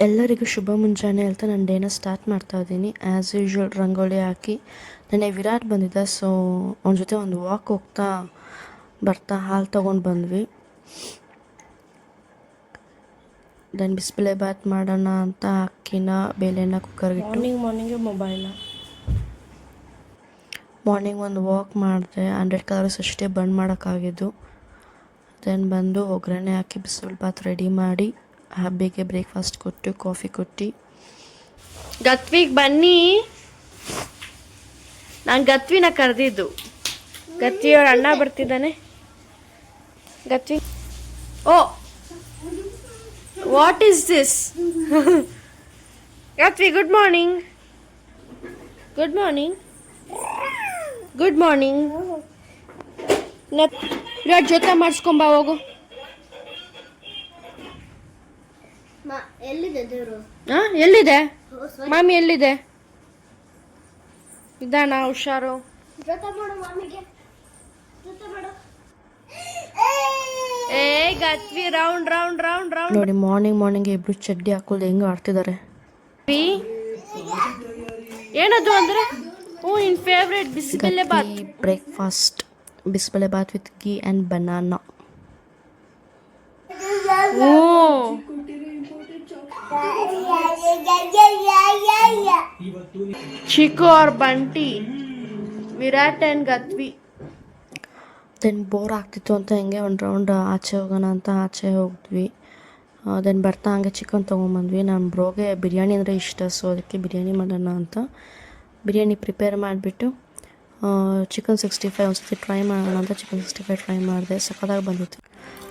ಎಲ್ಲರಿಗೂ ಶುಭ ಮುಂಜಾನೆ ಹೇಳ್ತಾ ನಾನು ಡೇನ ಸ್ಟಾರ್ಟ್ ಮಾಡ್ತಾ ಇದ್ದೀನಿ. ಆ್ಯಸ್ ಯೂಶ್ವಲ್ ರಂಗೋಲಿ ಹಾಕಿ ನೆನ್ನೆ ವಿರಾಟ್ ಬಂದಿದ್ದ, ಸೊ ಅವನ ಜೊತೆ ಒಂದು ವಾಕ್ ಹೋಗ್ತಾ ಬರ್ತಾ ಹಾಲು ತೊಗೊಂಡು ಬಂದ್ವಿ. ದೆನ್ ಬಿಸಿಬೇಳೆ ಬಾತ್ ಮಾಡೋಣ ಅಂತ ಅಕ್ಕಿನ ಬೇಳೆನ ಕುಕ್ಕರ್ಗಿಟ್ಟು ಮಾರ್ನಿಂಗೇ ಮಾರ್ನಿಂಗ್ ಒಂದು ವಾಕ್ ಮಾಡಿದೆ. 100 calories ಅಷ್ಟೇ ಬರ್ನ್ ಮಾಡೋಕ್ಕಾಗಿದ್ದು. ದೆನ್ ಬಂದು ಒಗ್ಗರಣೆ ಹಾಕಿ ಬಿಸಿಬೇಳೆ ಬಾತ್ ರೆಡಿ ಮಾಡಿ ಹಬ್ಬಿಗೆ ಬ್ರೇಕ್ಫಾಸ್ಟ್ ಕೊಟ್ಟು ಕಾಫಿ ಕೊಟ್ಟು ಗತ್ವಿಗೆ ಬನ್ನಿ. ನಾನು ಗತ್ವಿನ ಕರೆದಿದ್ದು. ಗತ್ವಿಯವ್ರ ಅಣ್ಣ ಬರ್ತಿದ್ದಾನೆ. ಗತ್ವಿ, ಓ what is this? Gatvi, good morning. Good morning. Good morning. Virat ಜೊತೆ ಮಾಡಿಸ್ಕೊಂಬ ಹೋಗು. ಎಲ್ಲಿದೆ ಮಾಮಿ? ಎಲ್ಲಿದೆ? ಇದಾನ? ಹುಷಾರು. ಏ Gatvi, round round round round ನೋಡಿ. ಮಾರ್ನಿಂಗ್ ಇಬ್ರು ಚಡ್ಡಿ ಹಾಕೊಳ್ದೆ ಹೆಂಗ ಆಡ್ತಿದ್ದಾರೆ. ಏನದು ಅಂದ್ರೆ ನಿನ್ favourite bisibele bath. Breakfast bisibele bath with ghee and banana. Chiku और Bunty, Virat and Gatvi. Then bore ಆಗ್ತಿತ್ತು ಅಂತ ಹಿಂಗೆ ಒಂದು ರೌಂಡ್ ಆಚೆ ಹೋಗೋಣ ಅಂತ ಆಚೆ ಹೋದ್ವಿ. ದೆನ್ ಬರ್ತಾ ಹಂಗೆ ಚಿಕನ್ ತೊಗೊಂಬಂದ್ವಿ. ನಮ್ಮ ಬ್ರೋಗೆ ಬಿರಿಯಾನಿ ಅಂದರೆ ಇಷ್ಟ, ಸೊ ಅದಕ್ಕೆ ಬಿರಿಯಾನಿ ಮಾಡೋಣ ಅಂತ ಬಿರಿಯಾನಿ ಪ್ರಿಪೇರ್ ಮಾಡಿಬಿಟ್ಟು ಚಿಕನ್ 65 ಒಂದ್ಸತಿ ಟ್ರೈ ಮಾಡೋಣ ಅಂತ ಚಿಕನ್ 65 ಟ್ರೈ ಮಾಡಿದೆ. ಸಖತ್ತಾಗಿ ಬಂದಿತ್ತು.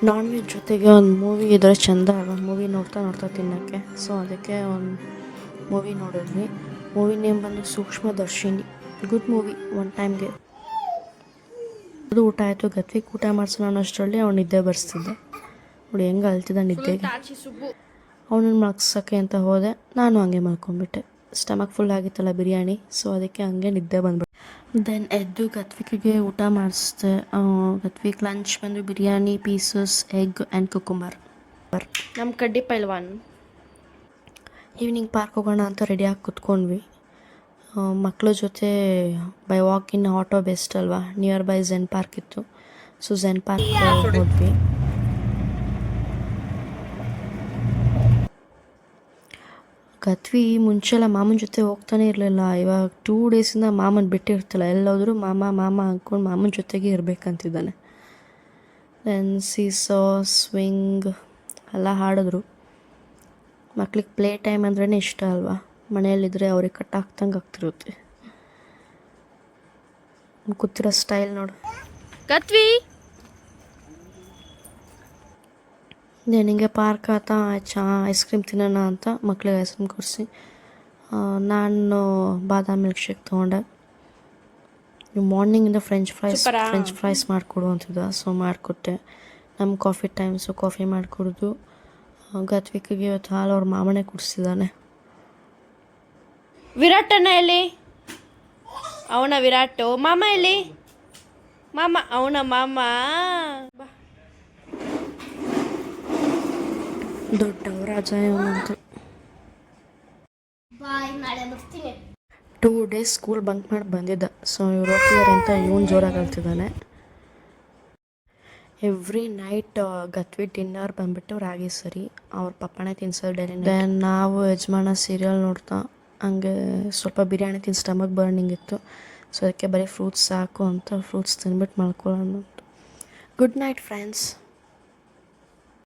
ನಾನ್ ವೆಜ್ ಜೊತೆಗೆ ಒಂದು ಮೂವಿ ಇದ್ರೆ ಚೆಂದ ಅಲ್ವಾ? ಮೂವಿ ನೋಡ್ತಾ ತಿನ್ನೋಕ್ಕೆ. ಸೊ ಅದಕ್ಕೆ ಒಂದು ಮೂವಿ ನೋಡಿದ್ವಿ. ಮೂವಿ ನೇಮ್ ಬಂದು ಸೂಕ್ಷ್ಮದರ್ಶಿನಿ. ಗುಡ್ ಮೂವಿ, ಒನ್ ಟೈಮ್ಗೆ. ಅದು ಊಟ ಆಯಿತು. ಗತ್ವಿಗೆ ಊಟ ಮಾಡಿಸೋಣ ಅನ್ನೋಷ್ಟರಲ್ಲಿ ಅವ್ನು ನಿದ್ದೆ ಬರ್ಸ್ತಿದ್ದೆ. ನೋಡಿ ಹೆಂಗೆ ಅಳ್ತಿದ್ದ ನಿದ್ದೆಗೆ. ಅವನನ್ನು ಮಲ್ಗ್ಸೋಕ್ಕೆ ಅಂತ ಹೋದೆ. ನಾನು ಹಂಗೆ ಮಲ್ಕೊಂಡ್ಬಿಟ್ಟೆ. ಸ್ಟಮಕ್ ಫುಲ್ ಆಗಿತ್ತಲ್ಲ ಬಿರಿಯಾನಿ, ಸೊ ಅದಕ್ಕೆ ಹಂಗೆ ನಿದ್ದೆ ಬಂದ್ಬಿಟ್ಟು ದೆನ್ ಎದ್ದು ಗತ್ವಿಕಿಗೆ ಊಟ ಮಾಡಿಸ್ದೆ. ಗತ್ವಿಕ್ ಲಂಚ್ ಬಂದು biryani, pieces, egg and cucumber. ನಮ್ಮ ಕಡ್ಡಿ ಪೈಲ್ವಾನ್. ಈವ್ನಿಂಗ್ ಪಾರ್ಕ್ ಹೋಗೋಣ ಅಂತ ರೆಡಿಯಾಗಿ ಕುತ್ಕೊಂಡ್ವಿ. ಮಕ್ಕಳ ಜೊತೆ by walk in auto best ಅಲ್ವಾ? ನಿಯರ್ ಬೈ ಝೆನ್ ಪಾರ್ಕ್ ಇತ್ತು, ಸೊ ಝೆನ್ ಪಾರ್ಕ್ ಹೋದ್ವಿ. ಗತ್ವಿ ಮುಂಚೆಲ್ಲ ಮಾಮನ ಜೊತೆ ಹೋಗ್ತಾನೆ ಇರಲಿಲ್ಲ. ಇವಾಗ 2 ಡೇಸಿಂದ ಮಾಮನ ಬಿಟ್ಟಿರ್ತಿಲ್ಲ. ಎಲ್ಲೋದ್ರೂ ಮಾಮ ಅಂದ್ಕೊಂಡು ಮಾಮನ ಜೊತೆಗೆ ಇರಬೇಕಂತಿದ್ದಾನೆ. ದೆನ್ ಸೀಸೋ, ಸ್ವಿಂಗ್ ಎಲ್ಲ ಹಾಡಿದ್ರು. ಮಕ್ಳಿಗೆ ಪ್ಲೇ ಟೈಮ್ ಅಂದ್ರೇ ಇಷ್ಟ ಅಲ್ವಾ? ಮನೆಯಲ್ಲಿದ್ದರೆ ಅವ್ರಿಗೆ ಕಟ್ಟಾಕ್ತಂಗೆ ಆಗ್ತಿರುತ್ತೆ. ಕೂತಿರೋ ಸ್ಟೈಲ್ ನೋಡು. ಗತ್ವಿ ನಿನಗೆ ಪಾರ್ಕ್ ಆತ ಐಸ್ ಕ್ರೀಮ್ ತಿನ್ನೋಣ ಅಂತ ಮಕ್ಳಿಗೆ ಐಸ್ ಕ್ರೀಮ್ ಕೊಡಿಸಿ ನಾನು ಬಾದಾಮ್ ಮಿಲ್ಕ್ ಶೇಕ್ ತೊಗೊಂಡೆ. ಮಾರ್ನಿಂಗಿಂದ ಫ್ರೆಂಚ್ ಫ್ರೈಸ್ ಮಾಡಿಕೊಡು ಅಂತಿದ್ದ, ಸೊ ಮಾಡಿಕೊಟ್ಟೆ. ನಮ್ಮ ಕಾಫಿ ಟೈಮ್, ಸೊ ಕಾಫಿ ಮಾಡಿಕೊಡ್ದು. ಗತ್ವಿಕಿಗೆ ಇವತ್ತು ಹಾಲು ಅವ್ರ ಮಾಮನೇ ಕುಡಿಸಿದ್ದಾನೆ. ವಿರಾಟಣ್ಣ ಎಲ್ಲಿ? ಅವನ ವಿರಾಟು. ಮಾಮ ಎಲ್ಲಿ? ಮಾಮ ಅವನ ಮಾಮ. ದೊಡ್ಡವ ರಾಜ ಇವನಂತೂ. 2 ಡೇಸ್ ಸ್ಕೂಲ್ ಬಂಕ್ ಮಾಡಿ ಬಂದಿದ್ದ, ಸೊ ಇವ್ರು ಹೋಗ್ತಿದ್ದಾರೆ ಅಂತ ಇವನು ಜೋರಾಗಿ ಹೇಳ್ತಿದ್ದಾನೆ. ಎವ್ರಿ ನೈಟ್ ಗತ್ವಿ ಡಿನ್ನರ್ ಬಂದುಬಿಟ್ಟು ರಾಗಿ ಸರಿ ಅವ್ರ ಪಪ್ಪನೇ ತಿನ್ಸೋದು ಡೈಲಿ. ದೆನ್ ನಾವು ಯಜಮಾನ ಸೀರಿಯಲ್ ನೋಡ್ತಾ ಹಂಗೆ ಸ್ವಲ್ಪ ಬಿರಿಯಾನಿ ತಿಂದು ಸ್ಟಮಕ್ ಬರ್ನಿಂಗ್ ಇತ್ತು, ಸೊ ಅದಕ್ಕೆ ಬರೀ ಫ್ರೂಟ್ಸ್ ಸಾಕು ಅಂತ ಫ್ರೂಟ್ಸ್ ತಿಂದ್ಬಿಟ್ಟು ಮಲ್ಕೊಳ್ಳೋಣ. Good night friends.